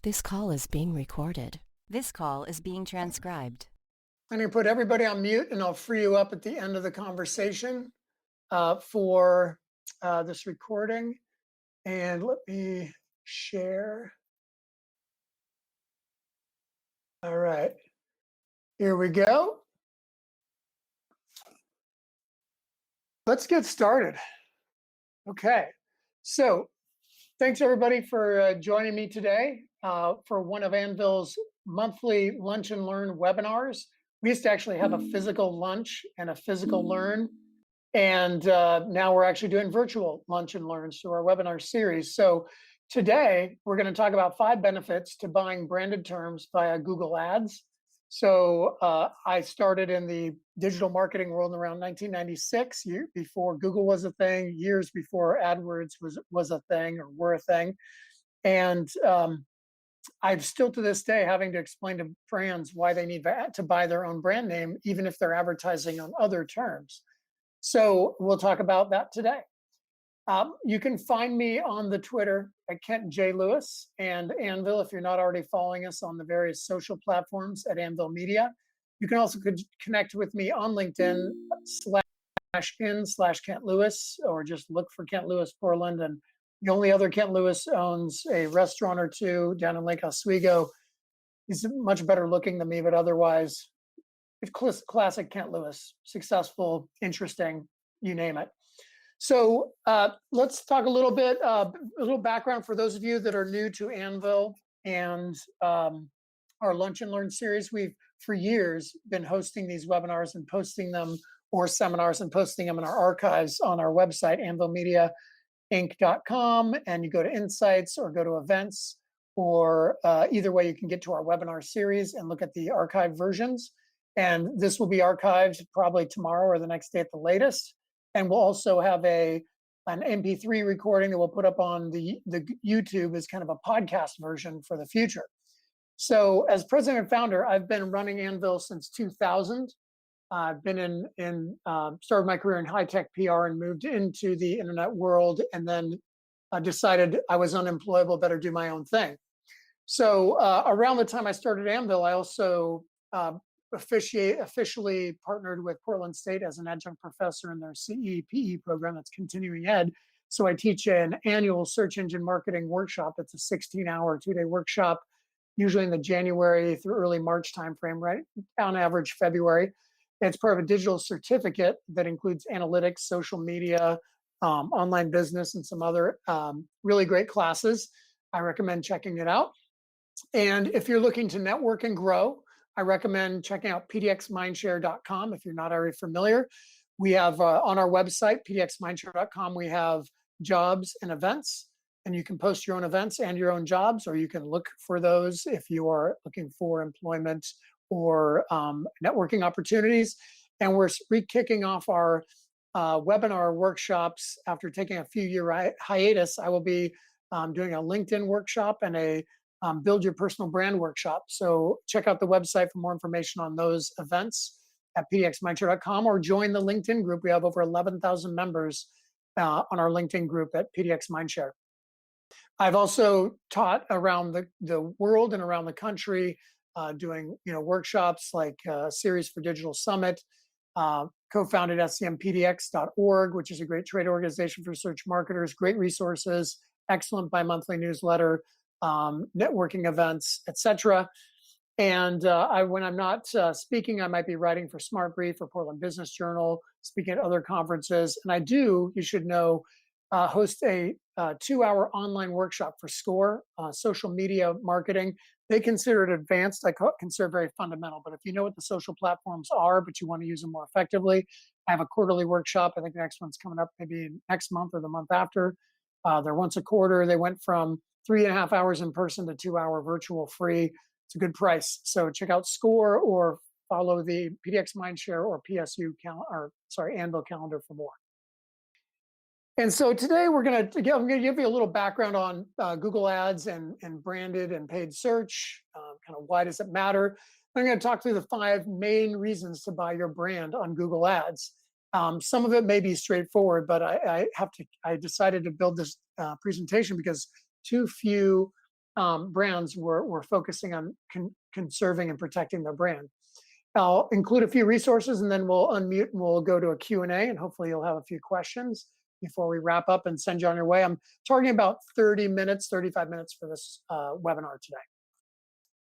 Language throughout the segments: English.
This call is being recorded. This call is being transcribed. I'm going to put everybody on mute and I'll free you up at the end of the conversation for this recording. And let me share. All right, here we go. Let's get started. Okay, so thanks everybody for joining me today for one of Anvil's monthly Lunch and Learn webinars. We used to actually have a physical lunch and a physical learn, and now we're actually doing virtual lunch and learns through our webinar series. So today we're going to talk about 5 benefits to buying branded terms via Google Ads. So I started in the digital marketing world around 1996, year before Google was a thing, years before AdWords was a thing or were a thing. And I'm still to this day having to explain to brands why they need to buy their own brand name, even if they're advertising on other terms. So we'll talk about that today. You can find me on the Twitter at Kent J. Lewis and Anvil if you're not already following us on the various social platforms at Anvil Media. You can also connect with me on LinkedIn /in/Kent Lewis, or just look for Kent Lewis Portland. And the only other Kent Lewis owns a restaurant or two down in Lake Oswego. He's much better looking than me, but otherwise, it's classic Kent Lewis, successful, interesting, you name it. So let's talk a little bit, a little background for those of you that are new to Anvil and our Lunch and Learn series. We've, for years, been hosting these webinars and posting them, or seminars, and posting them in our archives on our website, anvilmediainc.com, and you go to Insights or go to Events, or either way, you can get to our webinar series and look at the archived versions. And this will be archived probably tomorrow or the next day at the latest. And we'll also have an MP3 recording that we'll put up on the YouTube as kind of a podcast version for the future. So as president and founder, I've been running Anvil since 2000. I've been started my career in high-tech PR and moved into the internet world, and then decided I was unemployable, better do my own thing. So around the time I started Anvil, I also officially partnered with Portland State as an adjunct professor in their CE/PE program, that's continuing ed. So I teach an annual search engine marketing workshop. It's a 16-hour, 2-day workshop, usually in the January through early March timeframe, right? On average, February. It's part of a digital certificate that includes analytics, social media, online business, and some other really great classes. I recommend checking it out. And if you're looking to network and grow, I recommend checking out pdxmindshare.com if you're not already familiar. We have on our website, pdxmindshare.com, we have jobs and events, and you can post your own events and your own jobs, or you can look for those if you are looking for employment or networking opportunities. And we're re-kicking off our webinar workshops after taking a few year hiatus. I will be doing a LinkedIn workshop and a Build Your Personal Brand workshop. So check out the website for more information on those events at pdxmindshare.com, or join the LinkedIn group. We have over 11,000 members on our LinkedIn group at PDX Mindshare. I've also taught around the world and around the country, doing workshops like a series for Digital Summit, co-founded scmpdx.org, which is a great trade organization for search marketers, great resources, excellent bi-monthly newsletter, networking events, etc. And when I'm not speaking, I might be writing for Smart Brief or Portland Business Journal, speaking at other conferences. And I do, you should know, host a 2-hour online workshop for SCORE, social media marketing. They consider it advanced. I consider it very fundamental. But if you know what the social platforms are, but you want to use them more effectively, I have a quarterly workshop. I think the next one's coming up maybe next month or the month after. They're once a quarter. They went from 3.5 hours in person to 2-hour virtual free. It's a good price. So check out SCORE or follow the PDX Mindshare or Anvil calendar for more. And so today I'm going to give you a little background on Google Ads and branded and paid search. Kind of why does it matter? I'm going to talk through the 5 main reasons to buy your brand on Google Ads. Some of it may be straightforward, but I decided to build this presentation because too few brands were focusing on conserving and protecting their brand. I'll include a few resources and then we'll unmute and we'll go to a Q&A, and hopefully you'll have a few questions before we wrap up and send you on your way. I'm targeting about 30 minutes, 35 minutes for this webinar today.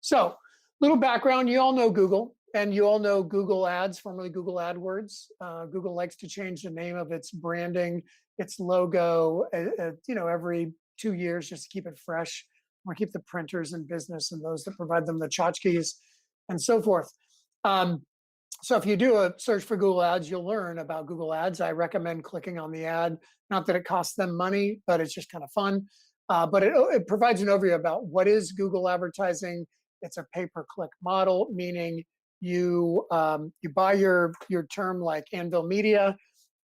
So, little background, you all know Google, and you all know Google Ads, formerly Google AdWords. Google likes to change the name of its branding, its logo, every 2 years just to keep it fresh. Or keep the printers in business and those that provide them the tchotchkes and so forth. So if you do a search for Google Ads, you'll learn about Google Ads. I recommend clicking on the ad. Not that it costs them money, but it's just kind of fun. But it provides an overview about what is Google advertising. It's a pay-per-click model, meaning you buy your term like Anvil Media,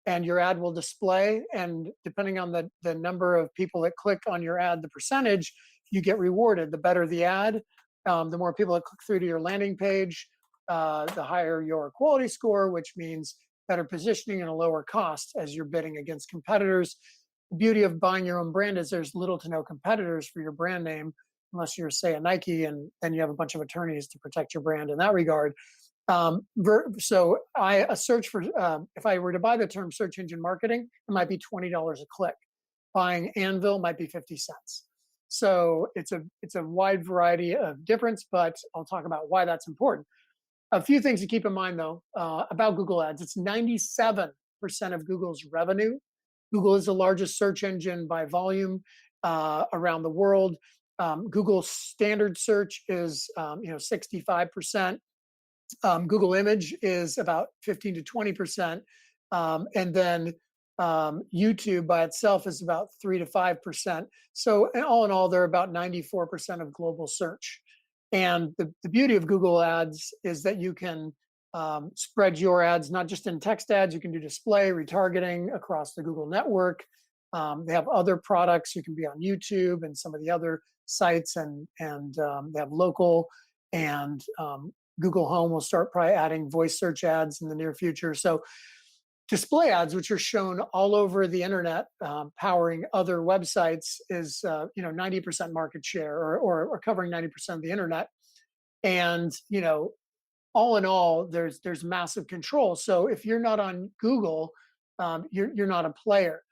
and your ad will display. And depending on the number of people that click on your ad, the percentage, you get rewarded. The better the ad, the more people that click through to your landing page, the higher your quality score, which means better positioning and a lower cost as you're bidding against competitors. The beauty of buying your own brand is there's little to no competitors for your brand name, unless you're, say, a Nike, and then you have a bunch of attorneys to protect your brand in that regard. So a search for, if I were to buy the term search engine marketing, it might be $20 a click. Buying Anvil might be 50 cents. So it's a wide variety of difference, but I'll talk about why that's important. A few things to keep in mind, though, about Google Ads. It's 97% of Google's revenue. Google is the largest search engine by volume around the world. Google's standard search is 65%. Google Image is about 15 to 20%. And then YouTube by itself is about 3 to 5%. So all in all, they're about 94% of global search. And the beauty of Google Ads is that you can spread your ads, not just in text ads. You can do display, retargeting across the Google network. They have other products. You can be on YouTube and some of the other sites, and they have local, and Google Home will start probably adding voice search ads in the near future. So display ads, which are shown all over the internet, powering other websites, is 90% market share, or covering 90% of the internet. And all in all, there's massive control. So if you're not on Google, you're not a player.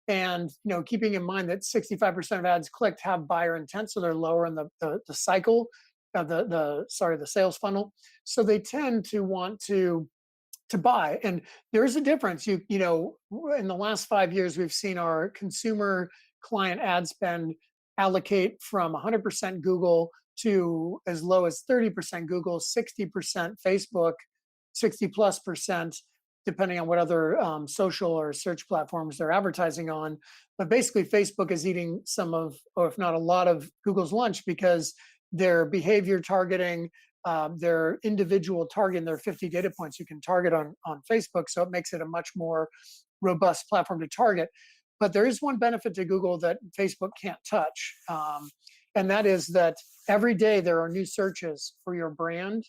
And keeping in mind that 65% of ads clicked have buyer intent, so they're lower in the cycle of the sales funnel. So they tend to want to buy. And there's a difference. In the last 5 years, we've seen our consumer client ad spend allocate from 100% Google to as low as 30% Google, 60% Facebook, 60+%, depending on what other social or search platforms they're advertising on. But basically, Facebook is eating some of, or if not a lot of, Google's lunch, because their behavior targeting, their individual targeting, their 50 data points you can target on Facebook. So it makes it a much more robust platform to target. But there is one benefit to Google that Facebook can't touch. And that is that every day there are new searches for your brand,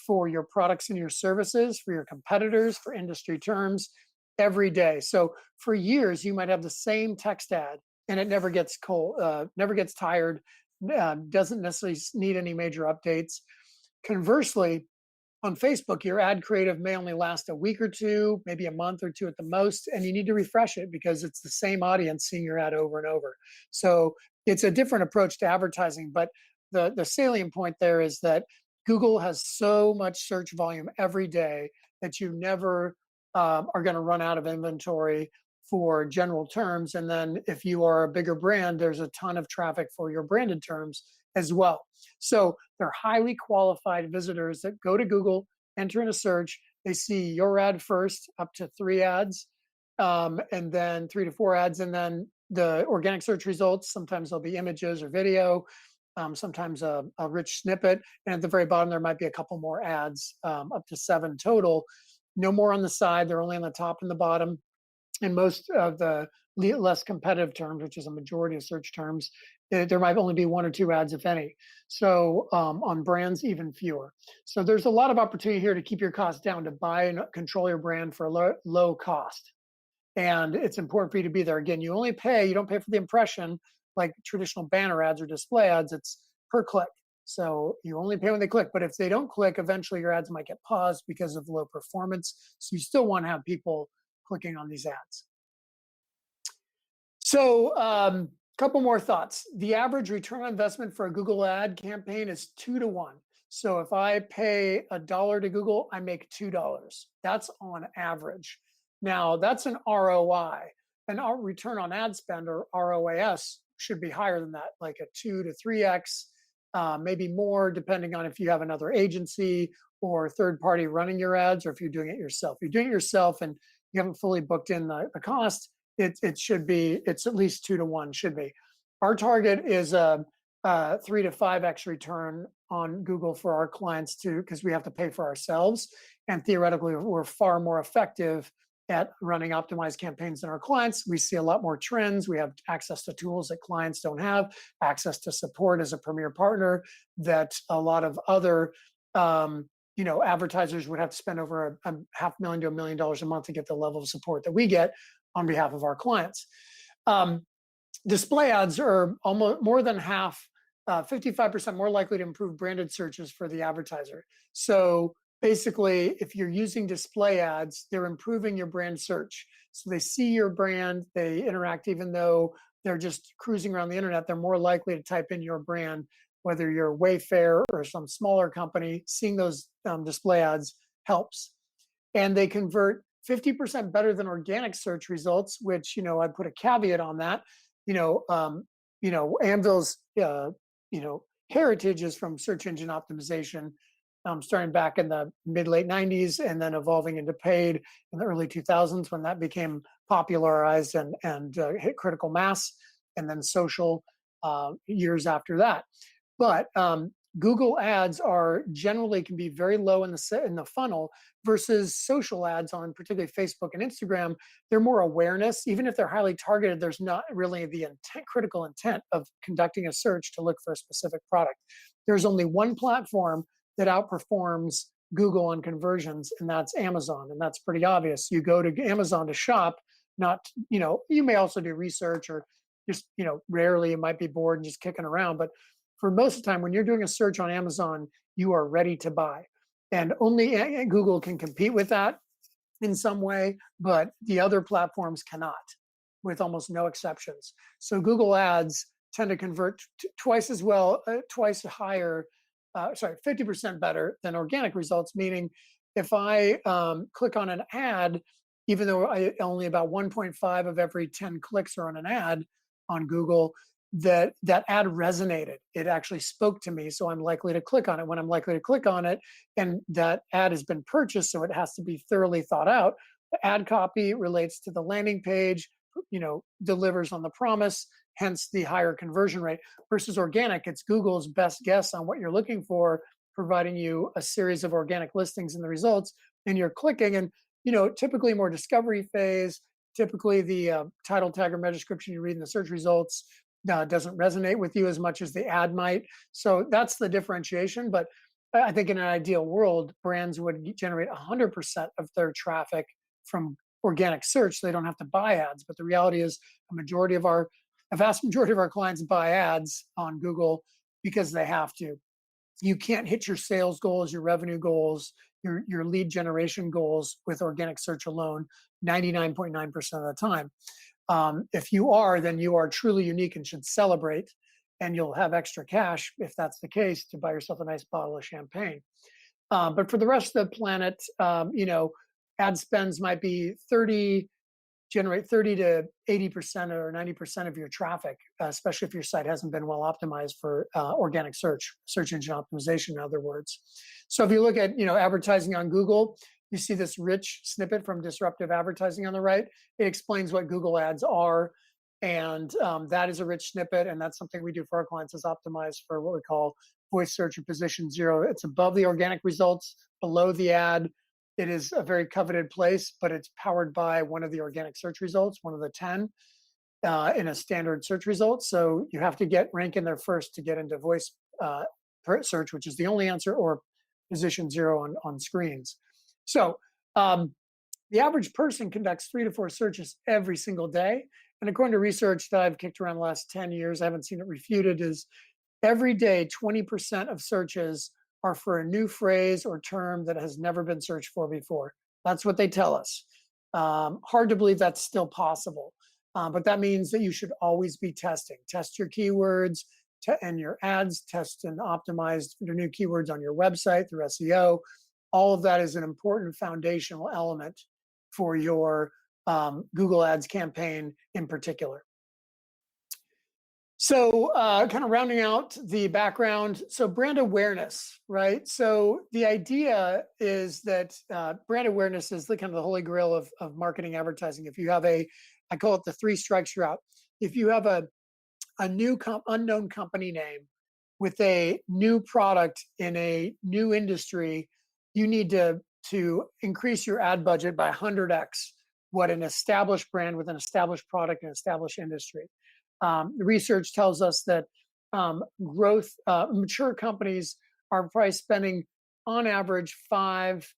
for your products and your services, for your competitors, for industry terms, every day. So for years, you might have the same text ad and it never gets never gets tired, doesn't necessarily need any major updates. Conversely, on Facebook, your ad creative may only last a week or two, maybe a month or two at the most, and you need to refresh it because it's the same audience seeing your ad over and over. So it's a different approach to advertising, but the salient point there is that Google has so much search volume every day that you never are going to run out of inventory for general terms. And then if you are a bigger brand, there's a ton of traffic for your branded terms as well. So they're highly qualified visitors that go to Google, enter in a search, they see your ad first, up to 3 ads, and then 3 to 4 ads, and then the organic search results. Sometimes there'll be images or video, sometimes a rich snippet, and at the very bottom there might be a couple more ads, up to 7 total. No more on the side, they're only on the top and the bottom. And most of the less competitive terms, which is a majority of search terms, there might only be 1 or 2 ads, if any. So on brands, even fewer. So there's a lot of opportunity here to keep your costs down, to buy and control your brand for low cost. And it's important for you to be there. Again, you don't pay for the impression, like traditional banner ads or display ads, it's per click. So you only pay when they click. But if they don't click, eventually your ads might get paused because of low performance. So you still want to have people clicking on these ads. So, couple more thoughts. The average return on investment for a Google ad campaign is 2 to 1. So if I pay $1 to Google, I make $2. That's on average. Now that's an ROI. And our return on ad spend, or ROAS, should be higher than that, like a 2 to 3x, maybe more, depending on if you have another agency or third party running your ads, or if you're doing it yourself. If you're doing it yourself and you haven't fully booked in the cost, it should be, it's at least 2 to 1 should be. Our target is a 3 to 5x return on Google for our clients too, because we have to pay for ourselves. And theoretically, we're far more effective at running optimized campaigns than our clients. We see a lot more trends. We have access to tools that clients don't have, access to support as a premier partner that a lot of other advertisers would have to spend over a $500,000 to $1 million a month to get the level of support that we get on behalf of our clients. Display ads are almost more than half, 55% more likely to improve branded searches for the advertiser. So basically, if you're using display ads, they're improving your brand search. So they see your brand, they interact, even though they're just cruising around the internet, they're more likely to type in your brand, whether you're Wayfair or some smaller company. Seeing those display ads helps. And they convert 50% better than organic search results, which, I put a caveat on that. Anvil's, heritage is from search engine optimization, starting back in the mid-late 90s and then evolving into paid in the early 2000s when that became popularized and hit critical mass, and then social years after that. But Google ads are generally can be very low in the funnel versus social ads on particularly Facebook and Instagram. They're more awareness. Even if they're highly targeted, there's not really the critical intent of conducting a search to look for a specific product. There's only one platform that outperforms Google on conversions, and that's Amazon. And that's pretty obvious. You go to Amazon to shop, you may also do research or just, rarely you might be bored and just kicking around. But for most of the time, when you're doing a search on Amazon, you are ready to buy. And only Google can compete with that in some way, but the other platforms cannot, with almost no exceptions. So Google ads tend to convert twice as well, twice higher, 50% better than organic results, meaning if I click on an ad, even though only about 1.5 of every 10 clicks are on an ad on Google, that ad resonated. It actually spoke to me, so I'm likely to click on it. When I'm likely to click on it, and that ad has been purchased, so it has to be thoroughly thought out. The ad copy relates to the landing page, delivers on the promise, hence the higher conversion rate. Versus organic, it's Google's best guess on what you're looking for, providing you a series of organic listings in the results, and you're clicking. And typically more discovery phase. Typically, the title tag or meta description you read in the search results doesn't resonate with you as much as the ad might. So that's the differentiation. But I think in an ideal world, brands would generate 100% of their traffic from organic search. So they don't have to buy ads. But the reality is a vast majority of our clients buy ads on Google because they have to. You can't hit your sales goals, your revenue goals, your lead generation goals with organic search alone 99.9% of the time. If you are, then you are truly unique and should celebrate, and you'll have extra cash, if that's the case, to buy yourself a nice bottle of champagne. But for the rest of the planet, ad spends might be generate 30 to 80% or 90% of your traffic, especially if your site hasn't been well optimized for organic search engine optimization, in other words. So if you look at advertising on Google, you see this rich snippet from Disruptive Advertising on the right. It explains what Google ads are, and that is a rich snippet, and that's something we do for our clients, is optimize for what we call voice search and position zero. It's above the organic results, below the ad. It is a very coveted place, but it's powered by one of the organic search results, one of the 10 in a standard search result. So you have to rank in there first to get into voice search, which is the only answer, or position zero on screens. So the average person conducts 3 to 4 searches every single day. and according to research that I've kicked around the last 10 years, I haven't seen it refuted, is every day 20% of searches are for a new phrase or term that has never been searched for before. That's what they tell us. Hard to believe that's still possible. But that means that you should always be testing. Test your keywords and your ads, test and optimize your new keywords on your website through SEO. All of that is an important foundational element for your Google Ads campaign in particular. So kind of rounding out the background, so brand awareness, right? So the idea is that brand awareness is the kind of the holy grail of marketing advertising. If you have I call it the 3 strikes you're out. If you have a new unknown company name with a new product in a new industry, you need to increase your ad budget by 100x what an established brand with an established product and established industry. The research tells us that mature companies are probably spending on average 5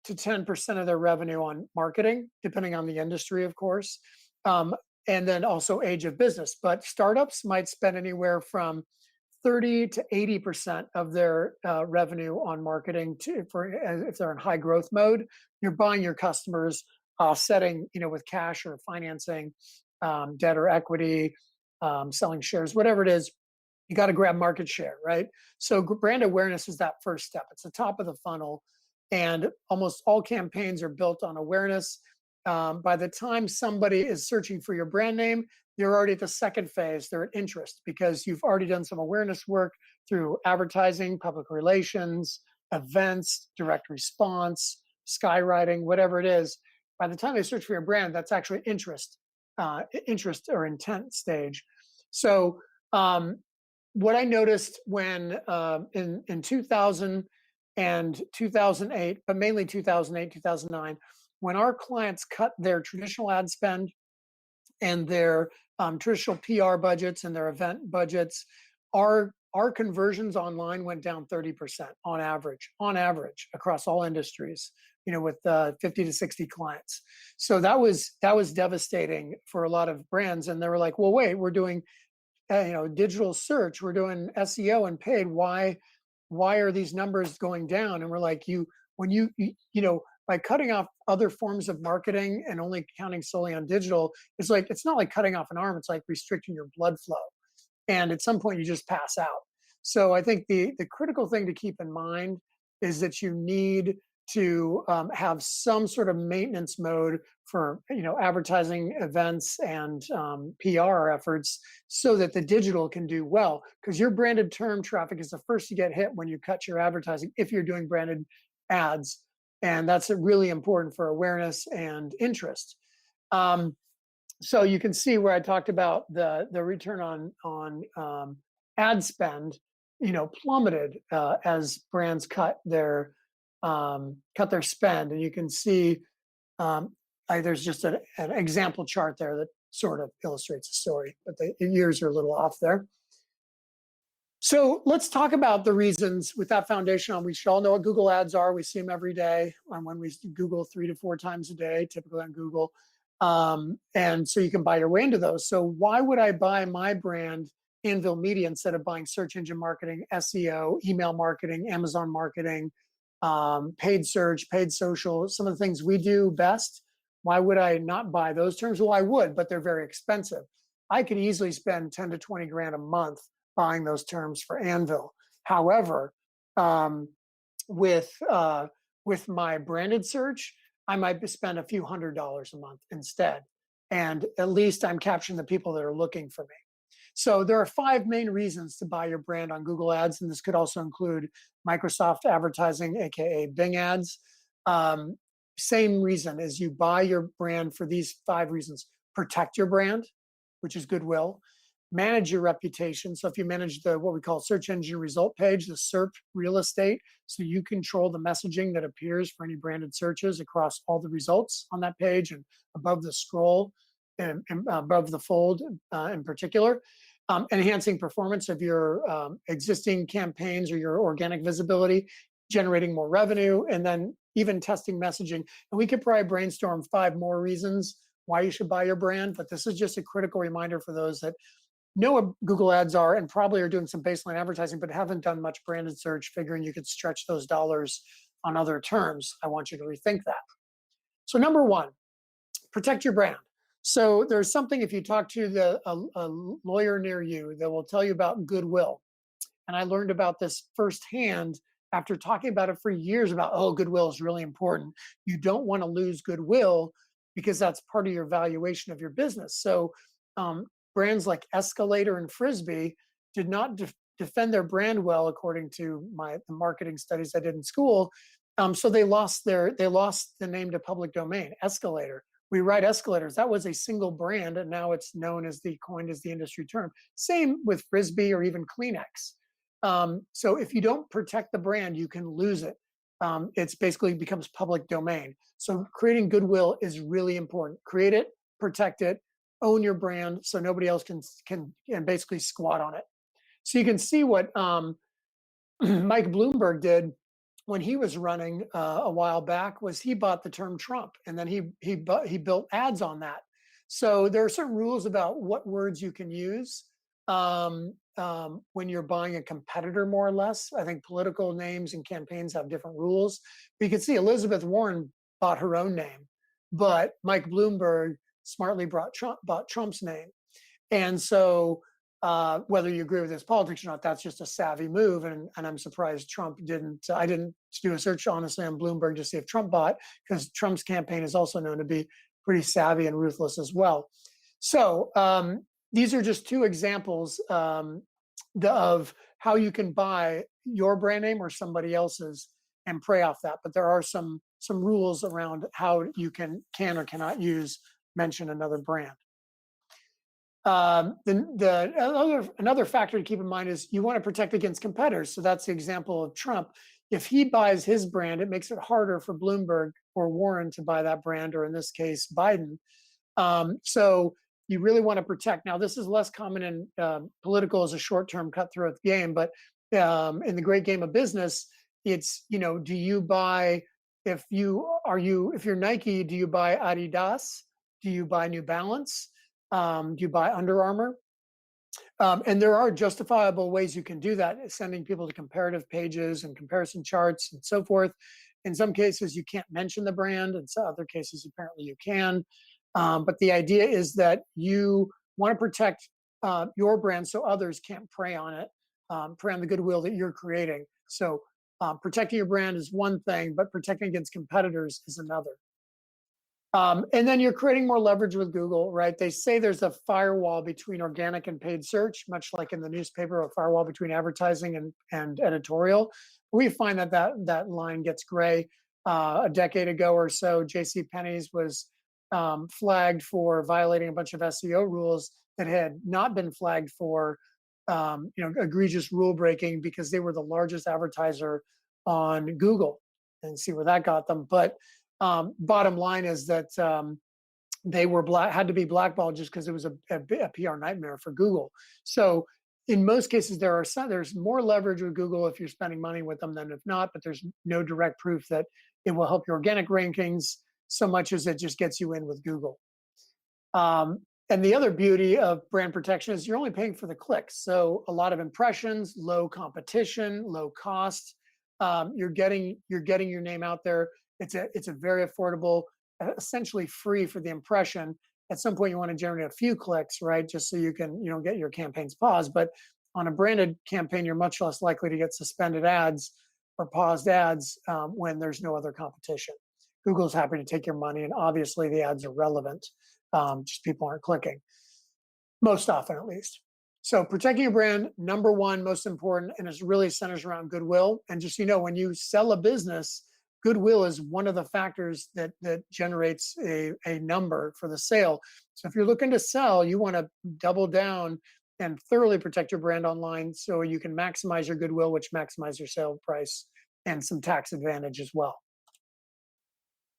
to 10% of their revenue on marketing, depending on the industry, of course, and then also age of business. But startups might spend anywhere from 30 to 80% of their revenue on marketing if they're in high growth mode. You're buying your customers, offsetting, with cash or financing, debt or equity, selling shares, whatever it is. You got to grab market share, right? So brand awareness is that first step. It's the top of the funnel, and almost all campaigns are built on awareness. By the time somebody is searching for your brand name, you're already at the second phase. They're at interest because you've already done some awareness work through advertising, public relations, events, direct response, skywriting, whatever it is. By the time they search for your brand, that's actually interest or intent stage. So what I noticed when in 2000 and 2008, but mainly 2008, 2009, when our clients cut their traditional ad spend and their traditional PR budgets and their event budgets, our conversions online went down 30% on average across all industries, with 50 to 60 clients. So that was devastating for a lot of brands. And they were like, well, wait, we're doing digital search, we're doing SEO and paid. Why are these numbers going down? And we're like, by cutting off other forms of marketing and only counting solely on digital, it's not like cutting off an arm, it's like restricting your blood flow. And at some point you just pass out. So I think the critical thing to keep in mind is that you need to have some sort of maintenance mode for advertising, events, and PR efforts, so that the digital can do well. Because your branded term traffic is the first to get hit when you cut your advertising, if you're doing branded ads, and that's really important for awareness and interest. So you can see where I talked about the return on ad spend, plummeted as brands cut their spend. And you can see there's just an example chart there that sort of illustrates the story, but the years are a little off there. So let's talk about the reasons with that foundation on. We should all know what Google Ads are. We see them every day, and when we Google 3 to 4 times a day, typically on Google. And so you can buy your way into those. So why would I buy my brand, Anvil Media, instead of buying search engine marketing, SEO, email marketing, Amazon marketing, paid search, paid social, some of the things we do best? Why would I not buy those terms? Well, I would, but they're very expensive. I could easily spend 10 to 20 grand a month buying those terms for Anvil. However, with my branded search, I might spend a few $100s a month instead. And at least I'm capturing the people that are looking for me. So there are 5 main reasons to buy your brand on Google Ads, and this could also include Microsoft advertising, aka Bing ads. Same reason as you buy your brand for these 5 reasons. Protect your brand, which is goodwill. Manage your reputation. So if you manage what we call search engine result page, the SERP real estate, so you control the messaging that appears for any branded searches across all the results on that page and above the scroll and above the fold in particular. Enhancing performance of your existing campaigns or your organic visibility, generating more revenue, and then even testing messaging. And we could probably brainstorm 5 more reasons why you should buy your brand, but this is just a critical reminder for those that know what Google ads are and probably are doing some baseline advertising, but haven't done much branded search, figuring you could stretch those dollars on other terms. I want you to rethink that. So number one, protect your brand. So there's something, if you talk to a lawyer near you, that will tell you about goodwill. And I learned about this firsthand after talking about it for years about, oh, goodwill is really important. You don't want to lose goodwill because that's part of your valuation of your business. So um, brands like Escalator and Frisbee did not defend their brand well, according to the marketing studies I did in school. So they lost the name to public domain. Escalator. We ride escalators. That was a single brand, and now it's known as coined as the industry term. Same with Frisbee or even Kleenex. So if you don't protect the brand, you can lose it. It's basically becomes public domain. So creating goodwill is really important. Create it, protect it, own your brand, so nobody else can basically squat on it. So you can see what Mike Bloomberg did when he was running a while back. Was he bought the term Trump, and then he built ads on that. So there are certain rules about what words you can use when you're buying a competitor, more or less. I think political names and campaigns have different rules. But you can see Elizabeth Warren bought her own name, but Mike Bloomberg smartly bought Trump's name. And so whether you agree with his politics or not, that's just a savvy move. And I'm surprised Trump didn't. I didn't do a search, honestly, on Bloomberg to see if Trump bought, because Trump's campaign is also known to be pretty savvy and ruthless as well. So these are just two examples of how you can buy your brand name or somebody else's and prey off that. But there are some rules around how you can or cannot mention another brand. Another factor to keep in mind is you want to protect against competitors. So that's the example of Trump. If he buys his brand, it makes it harder for Bloomberg or Warren to buy that brand, or in this case, Biden. So you really want to protect. Now, this is less common in political as a short-term cutthroat game, but in the great game of business, it's, do you buy, if you're Nike, do you buy Adidas? Do you buy New Balance? Do you buy Under Armour? And there are justifiable ways you can do that, sending people to comparative pages and comparison charts and so forth. In some cases, you can't mention the brand. In some other cases, apparently you can. But the idea is that you want to protect your brand so others can't prey on it, prey on the goodwill that you're creating. So protecting your brand is one thing, but protecting against competitors is another. And then you're creating more leverage with Google, right? They say there's a firewall between organic and paid search, much like in the newspaper, a firewall between advertising and editorial. We find that line gets gray. A decade ago or so, JCPenney's was flagged for violating a bunch of SEO rules that had not been flagged for egregious rule breaking, because they were the largest advertiser on Google, and see where that got them. But bottom line is that they had to be blackballed just because it was a PR nightmare for Google. So in most cases, there's more leverage with Google if you're spending money with them than if not, but there's no direct proof that it will help your organic rankings so much as it just gets you in with Google. And the other beauty of brand protection is you're only paying for the clicks. So a lot of impressions, low competition, low cost. You're getting your name out there. It's a very affordable, essentially free for the impression. At some point, you want to generate a few clicks, right? Just so you can, get your campaigns paused. But on a branded campaign, you're much less likely to get suspended ads or paused ads when there's no other competition. Google's happy to take your money, and obviously the ads are relevant. Just people aren't clicking, most often at least. So protecting your brand, number one, most important, and it really centers around goodwill. And just when you sell a business, goodwill is one of the factors that generates a number for the sale. So if you're looking to sell, you want to double down and thoroughly protect your brand online so you can maximize your goodwill, which maximize your sale price and some tax advantage as well.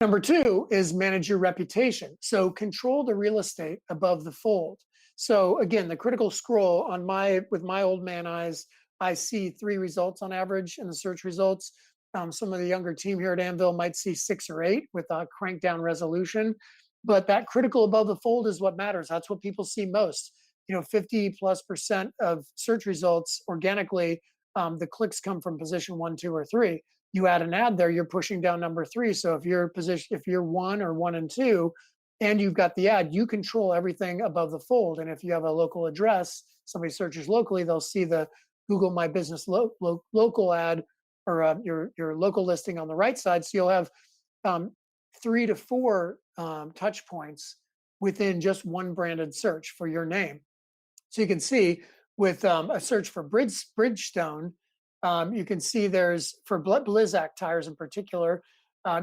Number two is manage your reputation. So control the real estate above the fold. So again, the critical scroll with my old man eyes, I see 3 results on average in the search results. Some of the younger team here at Anvil might see 6 or 8 with a crank down resolution. But that critical above the fold is what matters. That's what people see most. 50+% of search results organically, the clicks come from position 1, 2, or 3. You add an ad there, you're pushing down number 3. So if you're 1 or 1 and 2, and you've got the ad, you control everything above the fold. And if you have a local address, somebody searches locally, they'll see the Google My Business local ad, or your local listing on the right side. So you'll have 3 to 4 touch points within just one branded search for your name. So you can see with a search for Bridgestone, you can see there's for Blizzak tires in particular,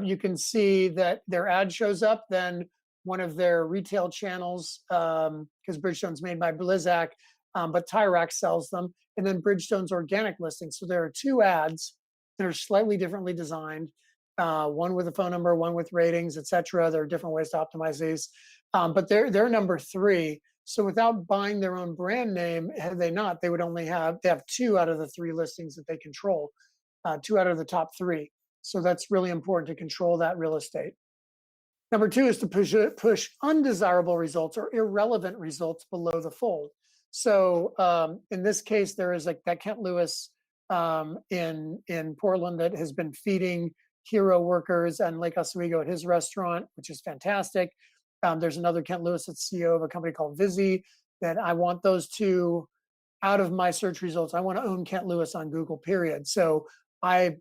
you can see that their ad shows up, then one of their retail channels, because Bridgestone's made by Blizzak, but Tire Rack sells them, and then Bridgestone's organic listing. So there are 2 ads that are slightly differently designed, one with a phone number, one with ratings, etc. There are different ways to optimize these, but they're number 3. So without buying their own brand name, had they not, they have 2 out of the 3 listings that they control, 2 out of the top 3. So that's really important to control that real estate. Number 2 is to push undesirable results or irrelevant results below the fold. So in this case, there is like that Kent Lewis in Portland that has been feeding hero workers and Lake Oswego at his restaurant, which is fantastic. There's another Kent Lewis that's CEO of a company called Vizzy, that I want those 2 out of my search results. I want to own Kent Lewis on Google, period. So I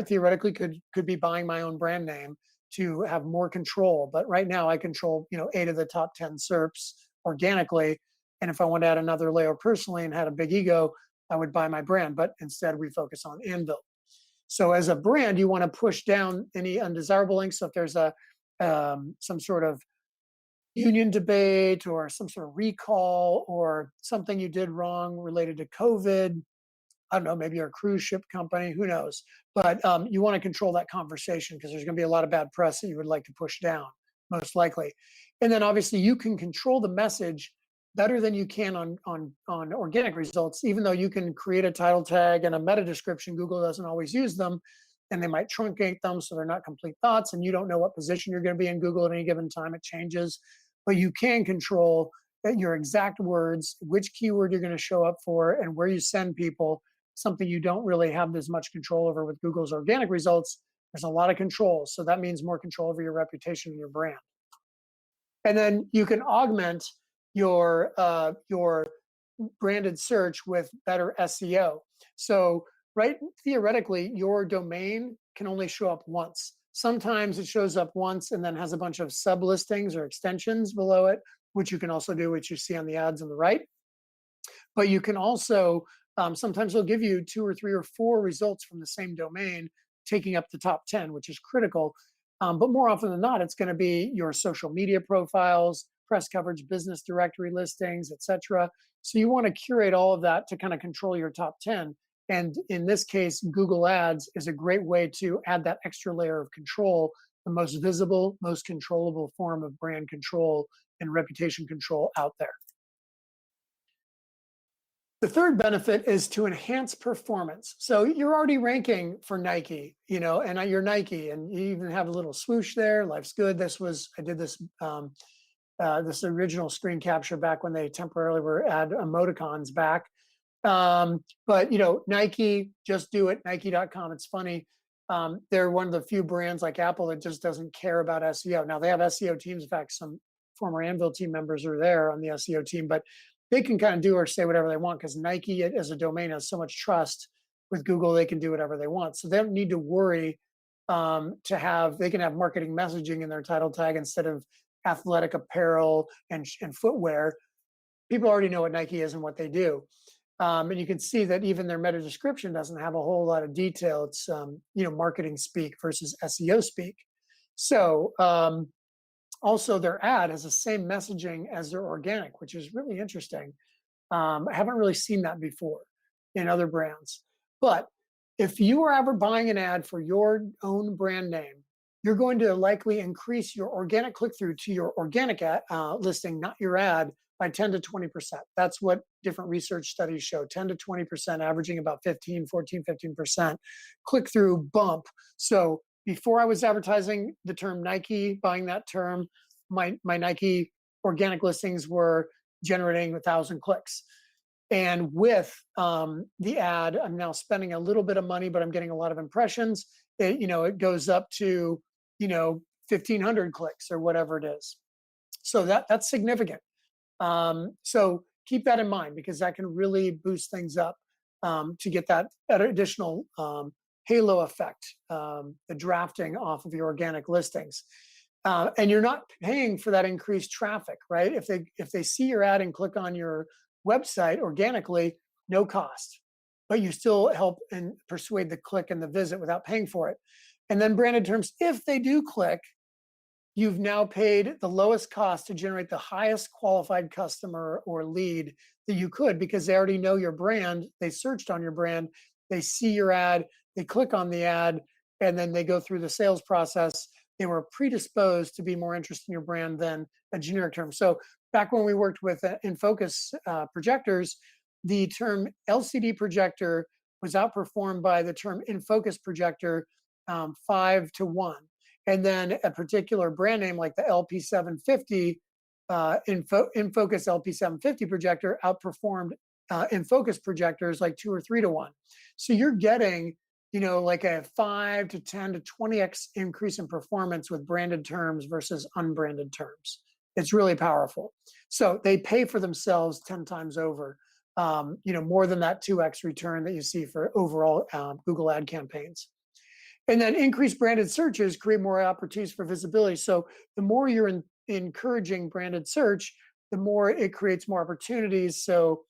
theoretically could be buying my own brand name to have more control. But right now I control 8 of the top 10 SERPs organically. And if I want to add another layer personally and had a big ego, I would buy my brand. But instead we focus on Anvil. So as a brand, you want to push down any undesirable links. So if there's some sort of union debate or some sort of recall or something you did wrong related to COVID, I don't know, maybe you're a cruise ship company, who knows? But you want to control that conversation because there's going to be a lot of bad press that you would like to push down, most likely. And then obviously you can control the message better than you can on organic results, even though you can create a title tag and a meta description. Google doesn't always use them, and they might truncate them so they're not complete thoughts, and you don't know what position you're going to be in Google at any given time. It changes. But you can control your exact words, which keyword you're going to show up for, and where you send people, something you don't really have as much control over with Google's organic results. There's a lot of control. So that means more control over your reputation and your brand. And then you can augment your branded search with better SEO. So theoretically, your domain can only show up once. Sometimes it shows up once and then has a bunch of sub listings or extensions below it, which you can also do, which you see on the ads on the right. But you can also, sometimes they'll give you 2 or 3 or 4 results from the same domain, taking up the top 10, which is critical. But more often than not, it's going to be your social media profiles, press coverage, business directory listings, etc. So you want to curate all of that to kind of control your top 10. And in this case, Google Ads is a great way to add that extra layer of control, the most visible, most controllable form of brand control and reputation control out there. The third benefit is to enhance performance. So you're already ranking for Nike, and you're Nike, and you even have a little swoosh there. Life's good. I did this this original screen capture back when they temporarily were add emoticons back. But Nike, just do it. Nike.com. It's funny. They're one of the few brands like Apple that just doesn't care about SEO. Now they have SEO teams. In fact, some former Anvil team members are there on the SEO team, but they can kind of do or say whatever they want because Nike as a domain has so much trust with Google. They can do whatever they want. So they don't need to worry they can have marketing messaging in their title tag instead of athletic apparel and footwear. People already know what Nike is and what they do. And you can see that even their meta description doesn't have a whole lot of detail. It's marketing speak versus SEO speak. So also their ad has the same messaging as their organic, which is really interesting. I haven't really seen that before in other brands. But if you are ever buying an ad for your own brand name, you're going to likely increase your organic click-through to your organic listing, not your ad, by 10 to 20%. That's what different research studies show, 10 to 20%, averaging about 15% click-through bump. So before I was advertising the term Nike, buying that term, my Nike organic listings were generating 1,000 clicks. And with the ad, I'm now spending a little bit of money, but I'm getting a lot of impressions. It goes up to 1,500 clicks or whatever it is. So that's significant. So keep that in mind, because that can really boost things up to get that additional halo effect, the drafting off of your organic listings. And you're not paying for that increased traffic, right? If they see your ad and click on your website organically, no cost, but you still help and persuade the click and the visit without paying for it. And then branded terms, if they do click, you've now paid the lowest cost to generate the highest qualified customer or lead that you could, because they already know your brand. They searched on your brand, they see your ad, they click on the ad, and then they go through the sales process. They were predisposed to be more interested in your brand than a generic term. So back when we worked with InFocus projectors, the term LCD projector was outperformed by the term InFocus projector 5-1. And then a particular brand name like the LP750, InFocus LP750 projector outperformed InFocus projectors like 2 or 3-1. So you're getting, like a 5 to 10 to 20x increase in performance with branded terms versus unbranded terms. It's really powerful. So they pay for themselves 10 times over, more than that 2x return that you see for overall Google ad campaigns. And then increased branded searches create more opportunities for visibility. So the more you're encouraging branded search, the more it creates more opportunities. So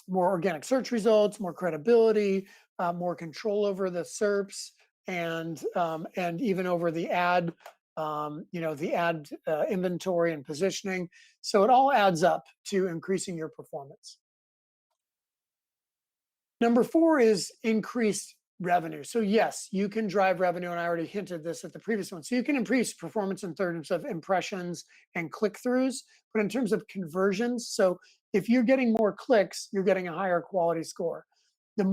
more organic search results, more credibility, more control over the SERPs, and even over the ad, the ad inventory and positioning. So it all adds up to increasing your performance. Number 4 is increased revenue. So yes, you can drive revenue, and I already hinted this at the previous one. So you can increase performance in terms of impressions and click-throughs, but in terms of conversions, so if you're getting more clicks, you're getting a higher quality score. The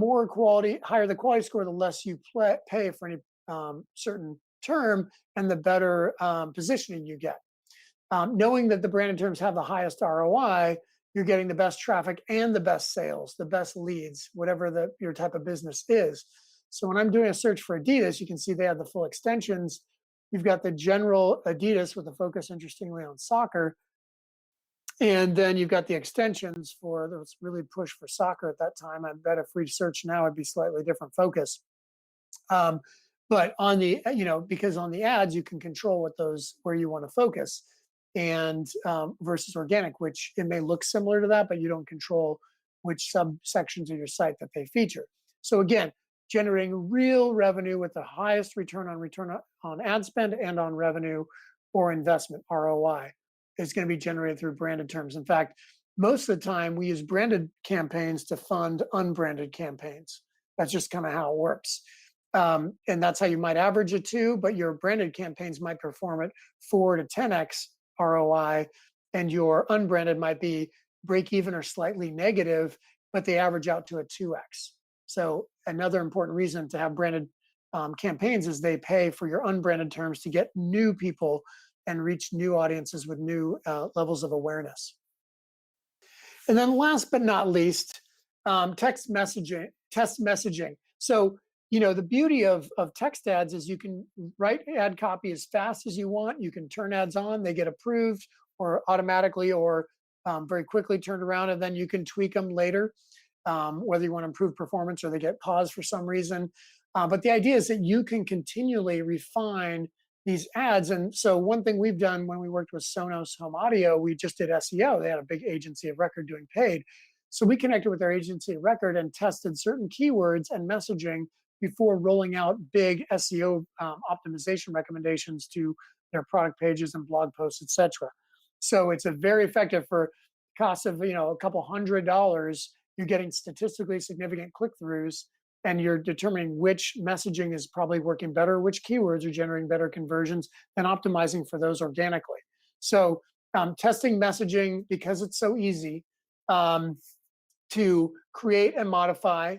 higher the quality score, the less you pay for any certain term, and the better positioning you get. Knowing that the branded terms have the highest ROI, you're getting the best traffic and the best sales, the best leads, whatever your type of business is. So when I'm doing a search for Adidas, you can see they have the full extensions. You've got the general Adidas with a focus, interestingly, on soccer. And then you've got the extensions for those really push for soccer at that time. I bet if we search now, it'd be slightly different focus. But on the, because on the ads, you can control where you want to focus, and versus organic, which it may look similar to that, but you don't control which subsections of your site that they feature. So again, generating real revenue with the highest return on ad spend and on revenue or investment, ROI, is going to be generated through branded terms. In fact, most of the time we use branded campaigns to fund unbranded campaigns. That's just kind of how it works. And that's how you might average it too, but your branded campaigns might perform at 4 to 10x ROI, and your unbranded might be break even or slightly negative, but they average out to a 2x. So another important reason to have branded campaigns is they pay for your unbranded terms to get new people and reach new audiences with new levels of awareness. And then last but not least, text messaging. So, the beauty of text ads is you can write ad copy as fast as you want. You can turn ads on, they get approved or automatically or very quickly turned around, and then you can tweak them later, whether you want to improve performance or they get paused for some reason. But the idea is that you can continually refine these ads. And so one thing we've done when we worked with Sonos Home Audio, we just did SEO. They had a big agency of record doing paid. So we connected with their agency of record and tested certain keywords and messaging before rolling out big SEO optimization recommendations to their product pages and blog posts, etc. So it's a very effective for cost of a couple $100. You're getting statistically significant click-throughs, and you're determining which messaging is probably working better, which keywords are generating better conversions, and optimizing for those organically. So testing messaging, because it's so easy to create and modify.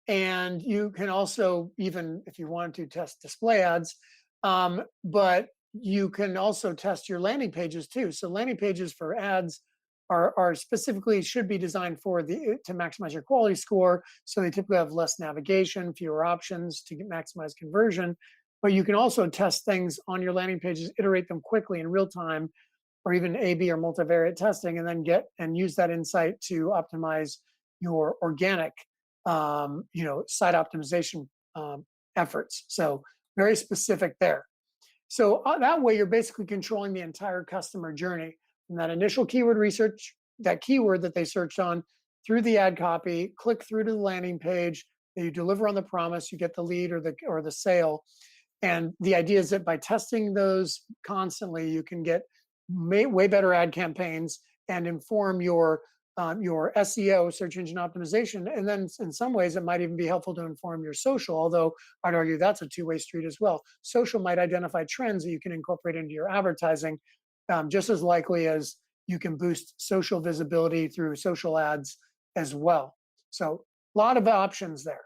And you can also, even if you wanted to, test display ads. But you can also test your landing pages too. So landing pages for ads are specifically should be designed for to maximize your quality score. So they typically have less navigation, fewer options to maximize conversion. But you can also test things on your landing pages, iterate them quickly in real time, or even A/B or multivariate testing, and then use that insight to optimize your organic, site optimization efforts. So very specific there. So that way, you're basically controlling the entire customer journey from that initial keyword research, that keyword that they searched on, through the ad copy, click through to the landing page, that you deliver on the promise, you get the lead or the sale. And the idea is that by testing those constantly, you can get way better ad campaigns and inform your SEO, search engine optimization. And then in some ways, it might even be helpful to inform your social, although I'd argue that's a two-way street as well. Social might identify trends that you can incorporate into your advertising, just as likely as you can boost social visibility through social ads as well. So a lot of options there.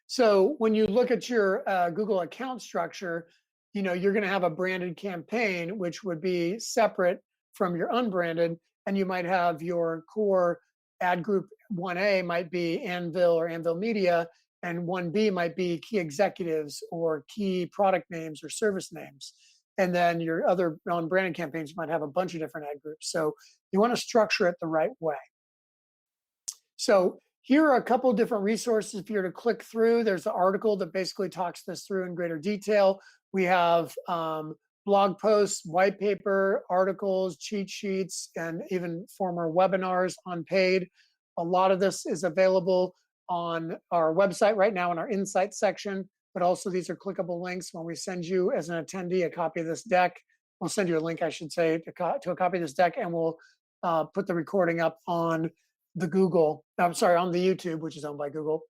So when you look at your Google account structure, you're going to have a branded campaign, which would be separate from your unbranded, and you might have your core ad group. 1A might be Anvil or Anvil Media, and 1B might be key executives or key product names or service names. And then your other non-branded campaigns might have a bunch of different ad groups. So you want to structure it the right way. So here are a couple of different resources if you're to click through. There's an article that basically talks this through in greater detail. We have blog posts, white paper, articles, cheat sheets, and even former webinars on paid. A lot of this is available on our website right now in our Insights section, but also these are clickable links. When we send you as an attendee a copy of this deck, we'll send you a link, I should say, to a copy of this deck, and we'll put the recording up on the on the YouTube, which is owned by Google.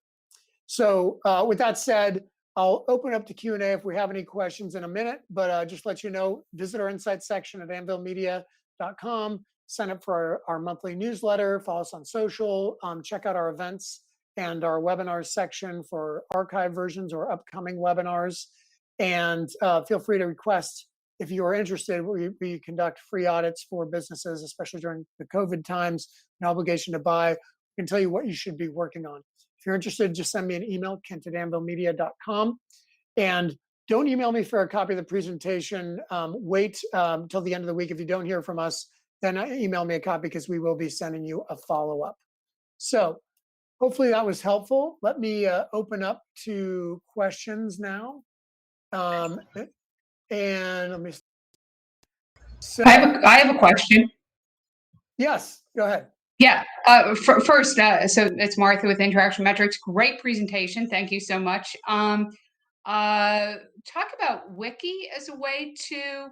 So with that said, I'll open up to Q&A if we have any questions in a minute, but just let you know, visit our Insights section at anvilmedia.com, sign up for our monthly newsletter, follow us on social, check out our events and our webinars section for archive versions or upcoming webinars, and feel free to request. If you are interested, we conduct free audits for businesses, especially during the COVID times, an obligation to buy. We can tell you what you should be working on. If you're interested, just send me an email, kent@anvilmedia.com. And don't email me for a copy of the presentation. Wait till the end of the week. If you don't hear from us, then email me a copy because we will be sending you a follow-up. So hopefully that was helpful. Let me open up to questions now. And let me. So, I have a question. Yes, go ahead. Yeah. First, so it's Martha with Interaction Metrics. Great presentation. Thank you so much. Talk about Wiki as a way to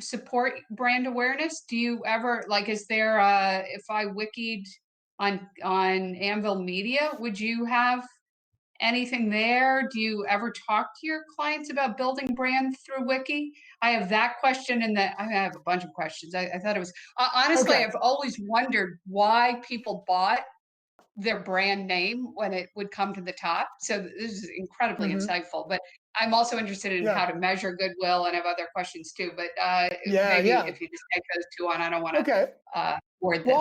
support brand awareness. Do you ever is there if I wikied on Anvil Media, would you have anything there? Do you ever talk to your clients about building brand through Wiki? I have that question, and I have a bunch of questions. I thought it was honestly, okay. I've always wondered why people bought their brand name when it would come to the top. So this is incredibly insightful. But I'm also interested in how to measure goodwill, and have other questions too. But maybe if you just take those two on, I don't want to word this. Well,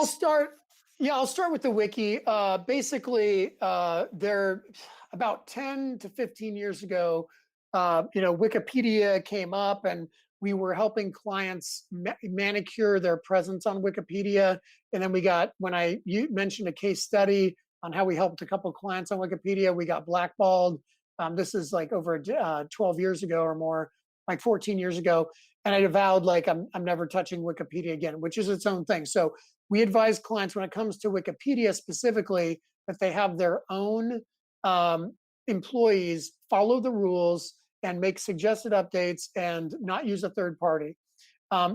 I'll start with the Wiki. Basically, there about 10 to 15 years ago, Wikipedia came up, and we were helping clients manicure their presence on Wikipedia. And then you mentioned a case study on how we helped a couple of clients on Wikipedia, we got blackballed. This is like over 12 years ago or more, like 14 years ago. And I vowed I'm never touching Wikipedia again, which is its own thing. So we advise clients when it comes to Wikipedia specifically that they have their own employees follow the rules and make suggested updates and not use a third party.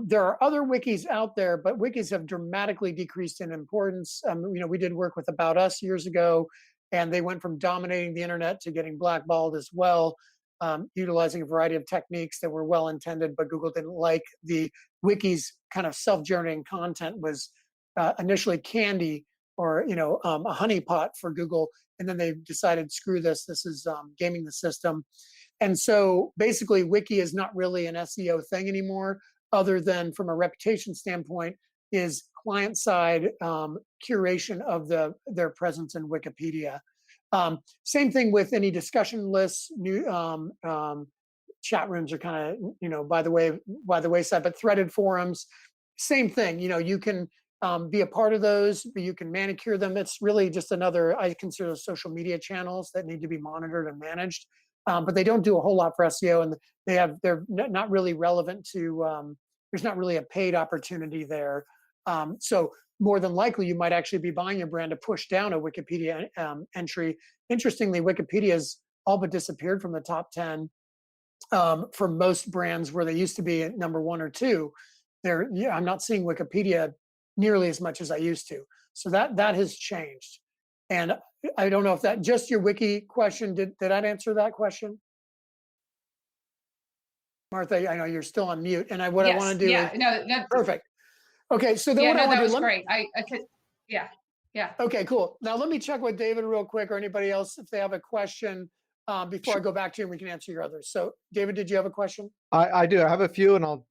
There are other wikis out there, but wikis have dramatically decreased in importance. We did work with About Us years ago, and they went from dominating the internet to getting blackballed as well, utilizing a variety of techniques that were well intended, but Google didn't like. The wiki's kind of self-generating content was initially candy or a honeypot for Google, and then they decided, screw this. This is gaming the system. And so basically, Wiki is not really an SEO thing anymore, other than from a reputation standpoint, is client side curation of their presence in Wikipedia. Same thing with any discussion lists. New chat rooms are kind of by the wayside, but threaded forums, same thing. You can be a part of those, but you can manicure them. It's really just another, I consider those social media channels that need to be monitored and managed. But they don't do a whole lot for SEO, and they're not really relevant to. There's not really a paid opportunity there. So more than likely, you might actually be buying your brand to push down a Wikipedia entry. Interestingly, Wikipedia has all but disappeared from the top 10 for most brands where they used to be at number 1 or 2. I'm not seeing Wikipedia nearly as much as I used to. So that has changed. And I don't know if that just your wiki question, did that answer that question? Martha, I know you're still on mute, and what I want to do is no, that's perfect. Okay, so then yeah, what I no, want that to do, was great. I could, yeah. Okay, cool. Now let me check with David real quick, or anybody else if they have a question before I go back to you, and we can answer your others. So David, did you have a question? I do. I have a few, and I'll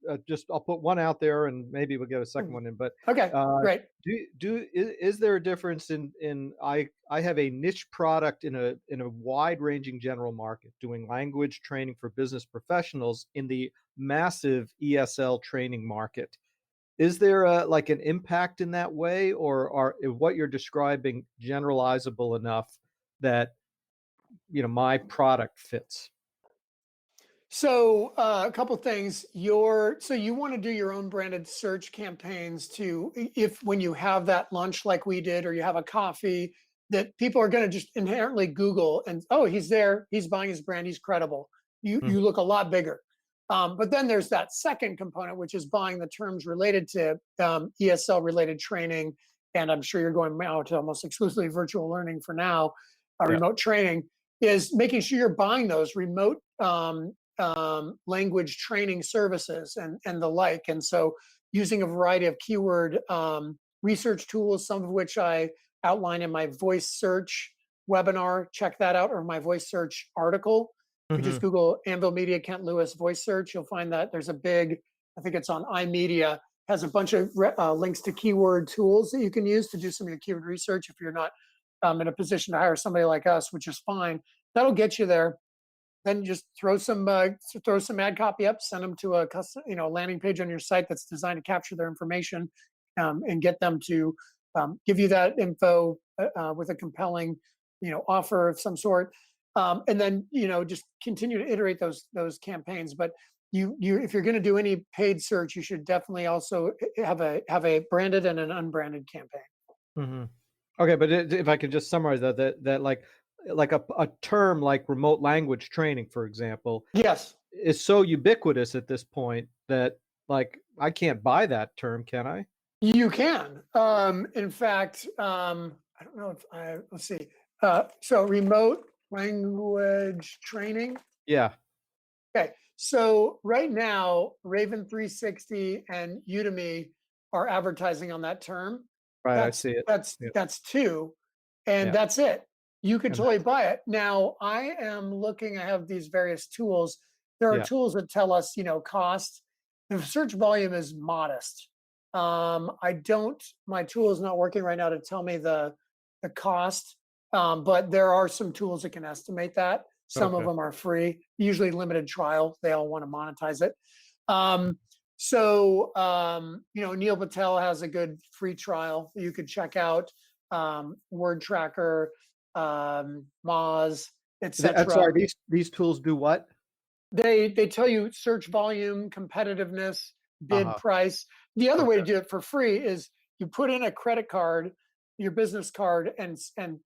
put one out there, and maybe we'll get a second one in. But okay, great. Is there a difference in I have a niche product in a wide ranging general market doing language training for business professionals in the massive ESL training market. Is there an impact in that way, or is what you're describing generalizable enough that my product fits? So a couple things. So you want to do your own branded search campaigns when you have that lunch like we did, or you have a coffee, that people are going to just inherently Google and, oh, he's there, he's buying his brand, he's credible. You look a lot bigger. But then there's that second component, which is buying the terms related to ESL related training. And I'm sure you're going now to almost exclusively virtual learning for now, remote training, is making sure you're buying those remote language training services and the like. And so using a variety of keyword research tools, some of which I outline in my voice search webinar, check that out, or my voice search article. If you just Google Anvil Media Kent Lewis voice search, you'll find that there's a big, I think it's on iMedia, has a bunch of links to keyword tools that you can use to do some of your keyword research if you're not in a position to hire somebody like us, which is fine. That'll get you there. Then just throw some ad copy up, send them to a custom, landing page on your site that's designed to capture their information, and get them to give you that info with a compelling, offer of some sort. And then just continue to iterate those campaigns. But if you're going to do any paid search, you should definitely also have a branded and an unbranded campaign. Okay, but if I could just summarize that like a term like remote language training, for example, yes, is so ubiquitous at this point that I can't buy that term, can I? You can. In fact, I don't know if let's see. So remote language training. Yeah. Okay. So right now, Raven 360 and Udemy are advertising on that term. Right. I see it. That's 2, and that's it. You could totally buy it. Now I have these various tools. There are tools that tell us, cost. The search volume is modest. My tool is not working right now to tell me the cost, but there are some tools that can estimate that. Some of them are free, usually limited trial. They all want to monetize it. Neil Patel has a good free trial you could check out. Word Tracker, Moz, etc. I'm sorry, these tools do what? They tell you search volume, competitiveness, bid price. The other way to do it for free is you put in a credit card, your business card, and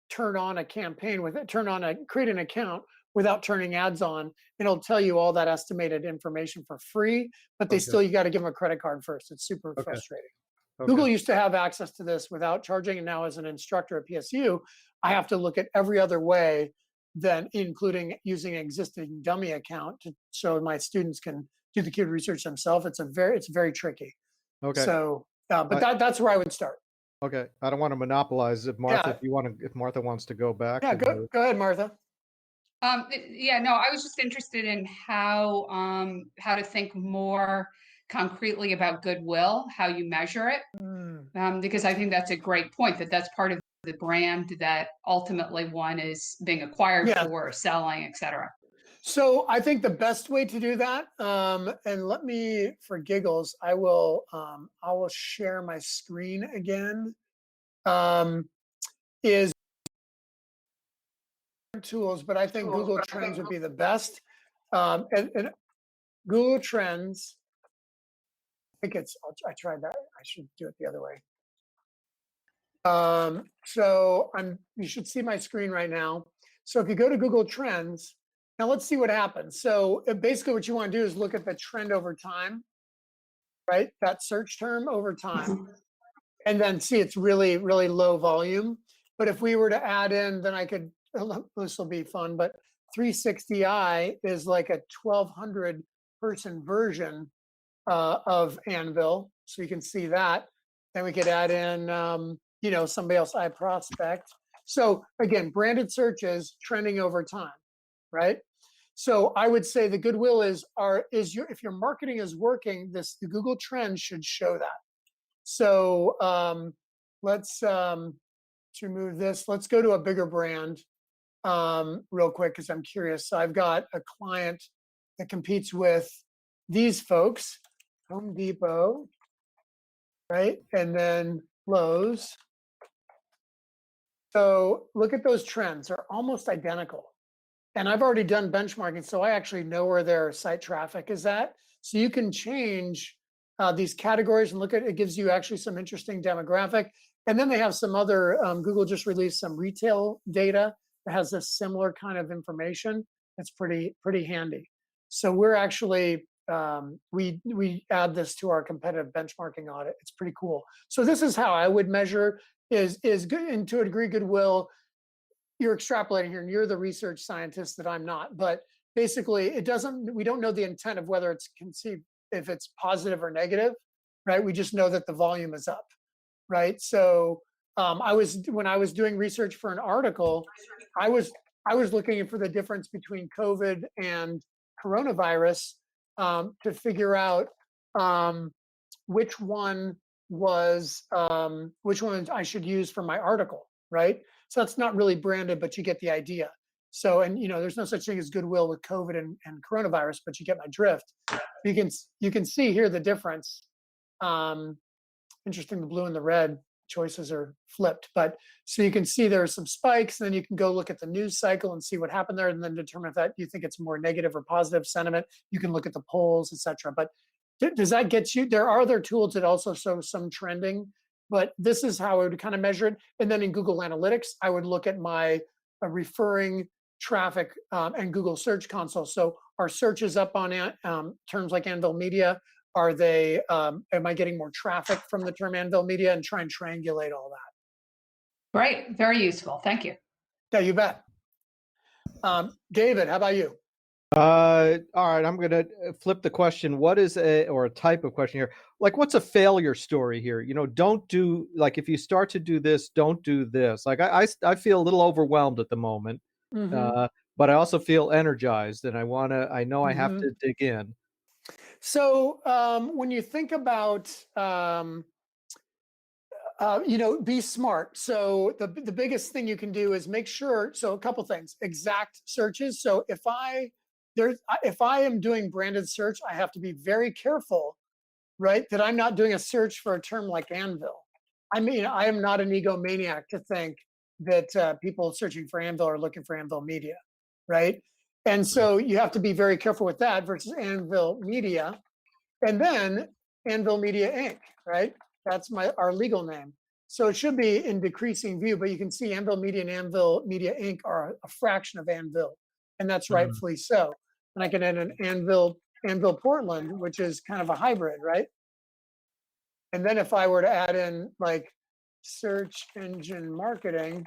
turn on a campaign with it. Create an account without turning ads on, and it'll tell you all that estimated information for free. But you got to give them a credit card first. It's super frustrating. Google used to have access to this without charging, and now as an instructor at PSU, I have to look at every other way, then including using an existing dummy account so my students can do the keyword research themselves. It's very tricky. Okay. So, that's where I would start. Okay. I don't want to monopolize. If Martha wants to go back. Yeah, go ahead, Martha. Yeah, no, I was just interested in how to think more concretely about goodwill, how you measure it, Mm. because I think that's a great point, that that's part of the brand that ultimately one is being acquired Yeah. for, selling, et cetera. So I think the best way to do that, and let me, for giggles, I will share my screen again. Is tools, but I think Google Trends would be the best. And Google Trends, I think I tried that. I should do it the other way. You should see my screen right now. So if you go to Google Trends, now let's see what happens. So basically what you want to do is look at the trend over time, right? That search term over time, and then see it's really, really low volume. But if we were to add in, then I could, this will be fun, but 360i is like a 1200 person version of Anvil. So you can see that. Then we could add in, somebody else, iProspect. So again, branded searches trending over time, right? So I would say the goodwill if your marketing is working, the Google Trends should show that. So let's to remove this. Let's go to a bigger brand real quick because I'm curious. So I've got a client that competes with these folks, Home Depot, right? And then Lowe's. So look at those trends. They're almost identical. And I've already done benchmarking, so I actually know where their site traffic is at. So you can change these categories and look at it. It gives you actually some interesting demographic. And then they have some other, Google just released some retail data that has this similar kind of information. It's pretty handy. So we're actually, we add this to our competitive benchmarking audit. It's pretty cool. So this is how I would measure is good, and to a degree, goodwill. You're extrapolating here, and you're the research scientist that I'm not. But basically, we don't know the intent of whether it's conceived, if it's positive or negative, right? We just know that the volume is up, right? So when I was doing research for an article, I was looking for the difference between COVID and coronavirus to figure out which one I should use for my article, right? So that's not really branded, but you get the idea. So, and there's no such thing as goodwill with COVID and coronavirus, but you get my drift. You can see here the difference. Interesting, the blue and the red choices are flipped, but so you can see there are some spikes. And then you can go look at the news cycle and see what happened there, and then determine if that you think it's more negative or positive sentiment. You can look at the polls, etc. But does that get you? There are other tools that also show some trending, but this is how I would kind of measure it. And then in Google Analytics, I would look at my referring traffic and Google Search Console. So are searches up on terms like Anvil Media? Are they? Am I getting more traffic from the term Anvil Media, and try and triangulate all that? Great, very useful. Thank you. Yeah, you bet. David, how about you? All right, I'm gonna flip the question. What is a type of question here? Like, what's a failure story here? Don't do, like, if you start to do this, don't do this. Like, I feel a little overwhelmed at the moment, Mm-hmm. but I also feel energized, and I know I have Mm-hmm. to dig in. So when you think about be smart. So the biggest thing you can do is make sure. So a couple things: exact searches. So if I am doing branded search, I have to be very careful, right, that I'm not doing a search for a term like Anvil. I mean, I am not an egomaniac to think that people searching for Anvil are looking for Anvil Media, right? And so you have to be very careful with that versus Anvil Media, and then Anvil Media Inc., right? That's our legal name. So it should be in decreasing view, but you can see Anvil Media and Anvil Media Inc. are a fraction of Anvil, and that's rightfully so. And I can add an Anvil Portland, which is kind of a hybrid, right? And then if I were to add in like search engine marketing,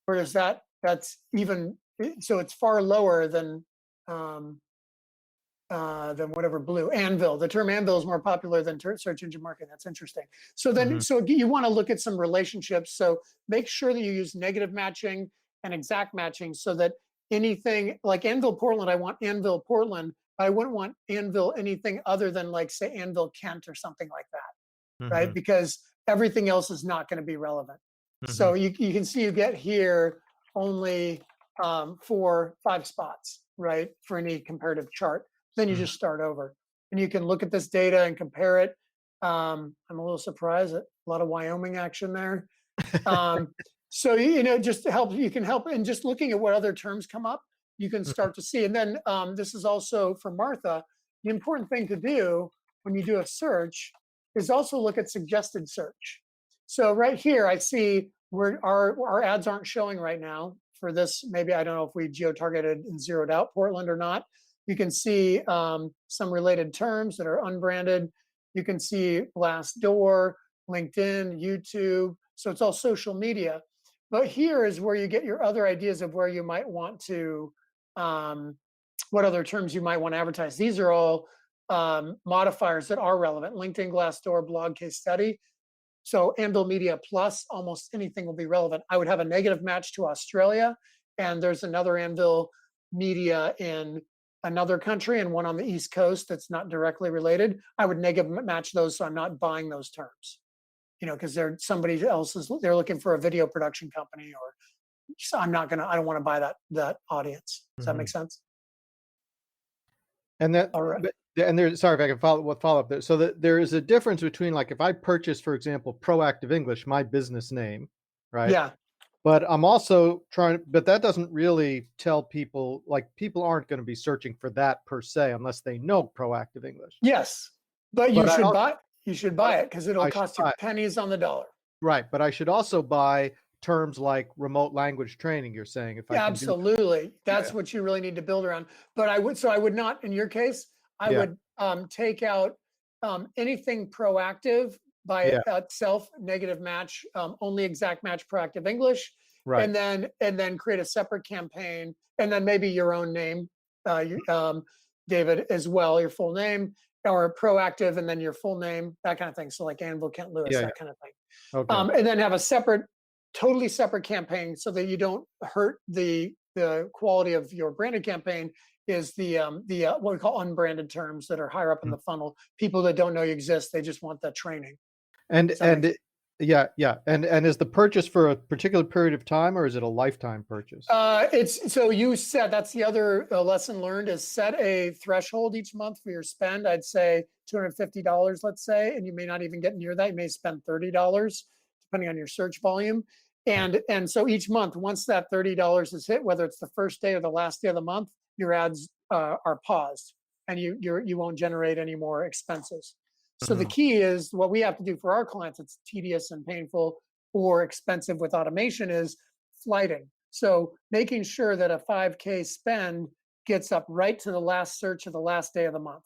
where is that? That's even, so it's far lower than whatever blue. Anvil. The term Anvil is more popular than search engine marketing. That's interesting. So then, so you want to look at some relationships. So make sure that you use negative matching and exact matching, so that anything like Anvil Portland. I want Anvil Portland. I wouldn't want Anvil anything other than like say Anvil Kent or something like that, right? Mhm. Because everything else is not going to be relevant. So Mhm. you can see you get here only 4-5 spots, right, for any comparative chart. Then you Mhm. just start over, and you can look at this data and compare it. I'm a little surprised at a lot of Wyoming action there. So just to help, you can help, and just looking at what other terms come up, you can start to see. And then this is also for Martha. The important thing to do when you do a search is also look at suggested search. So right here, I see where our ads aren't showing right now for this. Maybe I don't know if we geo-targeted and zeroed out Portland or not. You can see some related terms that are unbranded. You can see Glassdoor, LinkedIn, YouTube. So it's all social media. But here is where you get your other ideas of where you might want to, what other terms you might want to advertise. These are all modifiers that are relevant. LinkedIn, Glassdoor, blog, case study. So Anvil Media Plus, almost anything will be relevant. I would have a negative match to Australia, and there's another Anvil Media in another country and one on the East Coast that's not directly related. I would negative match those, so I'm not buying those terms. Because they're somebody else's. They're looking for a video production company, or so I don't want to buy that audience. Does that make sense? And that, All right. and there, sorry if I can follow up there. So that there is a difference between, like, if I purchase, for example, Proactive English, my business name, right? Yeah. But I'm also but that doesn't really tell people, like, people aren't going to be searching for that per se unless they know Proactive English. Yes, but But you should buy it because it'll I should cost you buy it. pennies on the dollar. Right, but I should also buy terms like remote language training, you're saying, if I Yeah, can do that. absolutely. Yeah. That's what you really need to build around. But I would not, in your case, I Yeah. would take out anything proactive by Yeah. itself, negative match, only exact match proactive English, Right. and then create a separate campaign, and then maybe your own name, David, as well, your full name, or proactive, and then your full name, that kind of thing. So like Anvil Kent Lewis, Yeah. that kind of thing. Okay. And then have a totally separate campaign so that you don't hurt the quality of your branded campaign. Is the what we call unbranded terms that are higher up in the funnel. People that don't know you exist, they just want that training. And yeah. And is the purchase for a particular period of time, or is it a lifetime purchase? It's so you set, that's the other lesson learned, is set a threshold each month for your spend. I'd say $250, let's say, and you may not even get near that. You may spend $30 depending on your search volume. And so each month, once that $30 is hit, whether it's the first day or the last day of the month, your ads are paused, and you won't generate any more expenses. So the key is what we have to do for our clients. It's tedious and painful or expensive with automation, is flighting. So making sure that a 5K spend gets up right to the last search of the last day of the month,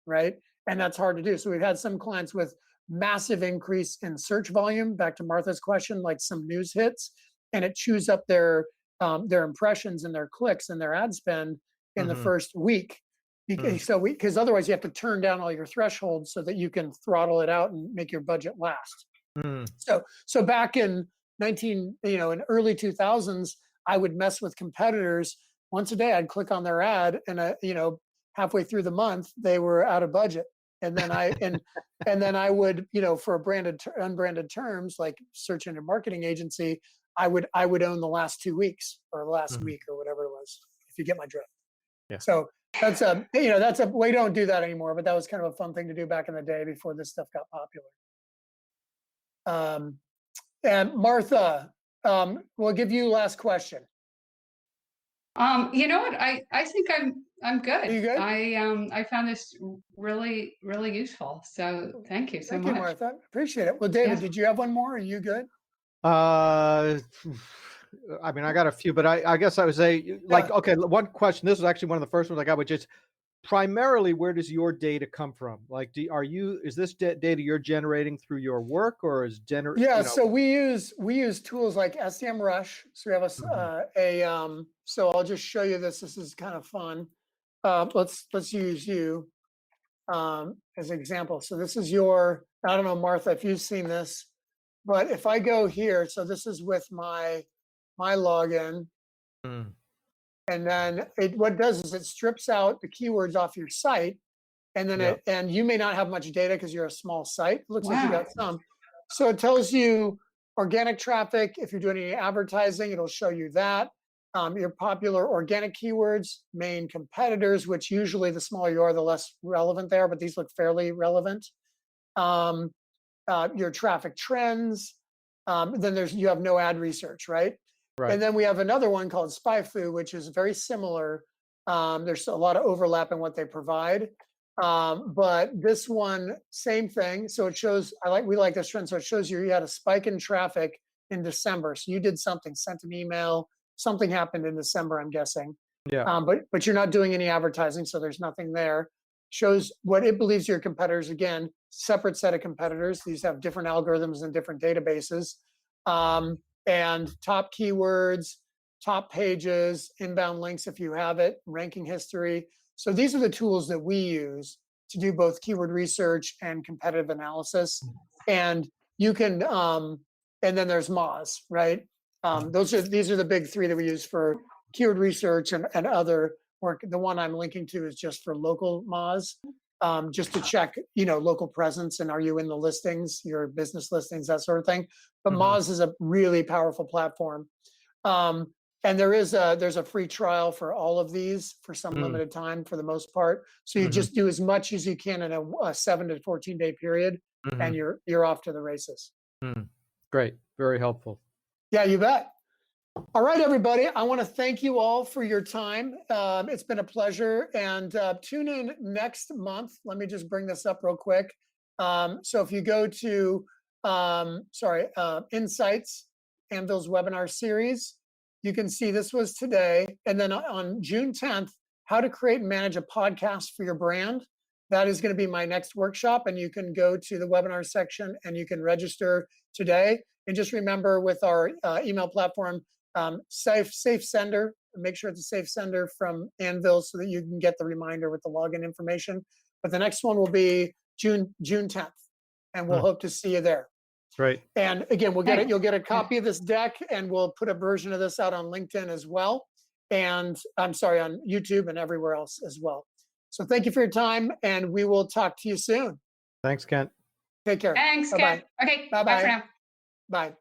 right? And that's hard to do. So we've had some clients with massive increase in search volume, back to Martha's question, like some news hits, and it chews up their impressions and their clicks and their ad spend in the first week. Because otherwise you have to turn down all your thresholds so that you can throttle it out and make your budget last. So back in in early 2000s, I would mess with competitors once a day. I'd click on their ad, and halfway through the month they were out of budget. And then I would, for unbranded terms like search engine marketing agency, I would own the last 2 weeks or the last week or whatever it was, if you get my drift. Yeah. So that's we don't do that anymore, but that was kind of a fun thing to do back in the day before this stuff got popular. And Martha, we'll give you last question. You know what? I think I'm good. Are you good? I found this really, really useful. So thank you so much. Thank you, Martha. Appreciate it. Well, David, Yeah. did you have one more? Are you good? I mean, I got a few, but I guess I would say, like, okay, one question. This was actually one of the first ones I got, which is primarily, where does your data come from? Like, is this data you're generating through your work, or is So we use tools like SEMrush. So we have so I'll just show you this. This is kind of fun. Let's use you as an example. So this is I don't know, Martha, if you've seen this, but if I go here, so this is with my login. And then what it does is it strips out the keywords off your site, and then and you may not have much data because you're a small site. It looks like you got some. So it tells you organic traffic. If you're doing any advertising, it'll show you that. Your popular organic keywords, main competitors, which usually the smaller you are, the less relevant they are, but these look fairly relevant. Your traffic trends. Then you have no ad research, right? Right. And then we have another one called SpyFu, which is very similar. There's a lot of overlap in what they provide. But this one, same thing. So it shows, we like this trend. So it shows you had a spike in traffic in December. So you did something, sent an email, something happened in December, I'm guessing. Yeah. But you're not doing any advertising, so there's nothing there. Shows what it believes your competitors, again, separate set of competitors. These have different algorithms and different databases. And top keywords, top pages, inbound links if you have it, ranking history. So these are the tools that we use to do both keyword research and competitive analysis. And you can, and then there's Moz, right? These are the big three that we use for keyword research and other work. The one I'm linking to is just for local Moz, just to check, local presence and are you in the listings, your business listings, that sort of thing. But Moz is a really powerful platform. And there's a free trial for all of these for some limited time for the most part. So you just do as much as you can in a 7 to 14 day period, and you're off to the races. Great, very helpful. Yeah, you bet. All right, everybody. I want to thank you all for your time. It's been a pleasure. And tune in next month. Let me just bring this up real quick. So if you go to, Insights, Anvil's webinar series, you can see this was today. And then on June 10th, how to create and manage a podcast for your brand. That is going to be my next workshop. And you can go to the webinar section and you can register today. And just remember with our email platform, safe sender, make sure it's a safe sender from Anvil so that you can get the reminder with the login information. But the next one will be June 10th, and we'll hope to see you there. Great. And again, you'll get a copy of this deck, and we'll put a version of this out on LinkedIn as well. And on YouTube and everywhere else as well. So thank you for your time, and we will talk to you soon. Thanks, Kent. Take care. Thanks, Bye-bye. Kent. Okay, Bye-bye. bye for now. Bye.